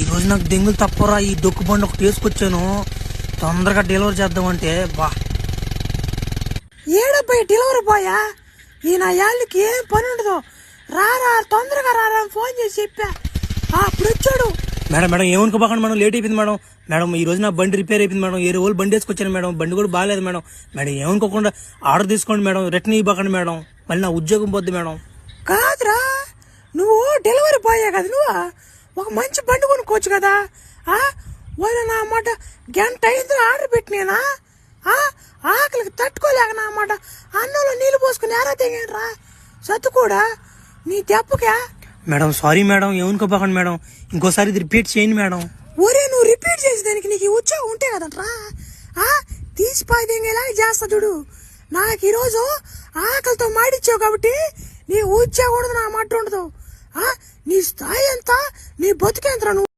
ఈ రోజు నాకు దెంగులు తప్పరా. ఈ డొక్కు బండి ఒకటి వేసుకొచ్చాను, తొందరగా డెలివరీ చేద్దామంటే. బా ఏడబ్బాయి డెలివరీ బాయా? ఈ నా యాళ్ళకి ఏం పని ఉండదు. రారా తొందరగా రారా అని ఫోన్ చేసి చెప్పా. అప్పుడు వచ్చాడు. మేడం ఏమనుకోబాకండి మేడం, లేట్ అయిపోయింది మేడం. మేడం ఈ రోజు నా బండి రిపేర్ అయిపోయింది మేడం. ఏ రోజు బండి వేసుకొచ్చాను మేడం, బండి కూడా బాగాలేదు మేడం. ఏమనుకోకుండా ఆర్డర్ తీసుకోండి మేడం, రిటర్న్ ఇవ్వకండి మేడం, మళ్ళీ నా ఉద్యోగం పోద్ది మేడం. కాదురా, నువ్వు డెలివరీ బాయే కదా, నువ్వు ఒక మంచి బండి కొనుక్కోవచ్చు కదా. వాళ్ళు నా మాట గంట అయింది ఆర్డర్ పెట్టినేనా, ఆకలికి తట్టుకోలేక నా మాట అన్నంలో నీళ్ళు పోసుకుని ఎరా తెగరా సత్తు కూడా నీ దెబ్బకా. మేడం సారీ మేడం, ఏమనుకోబాకండి మేడం, ఇంకోసారి ఇది రిపీట్ చేయండి మేడం. ఒరే నువ్వు రిపీట్ చేసేదానికి నీకు ఉత్సాహం ఉంటే కదంట్రా, తీసిపోయి దెంగేలాగా చేస్తా చూడు. నాకు ఈరోజు ఆకలితో మాడిచ్చావు కాబట్టి నీ ఉత్సాహం ఉండదు, నా మాట ఉండదు. నీ స్థాయి ఎంత, నీ బతుకెంతరా నువ్వు.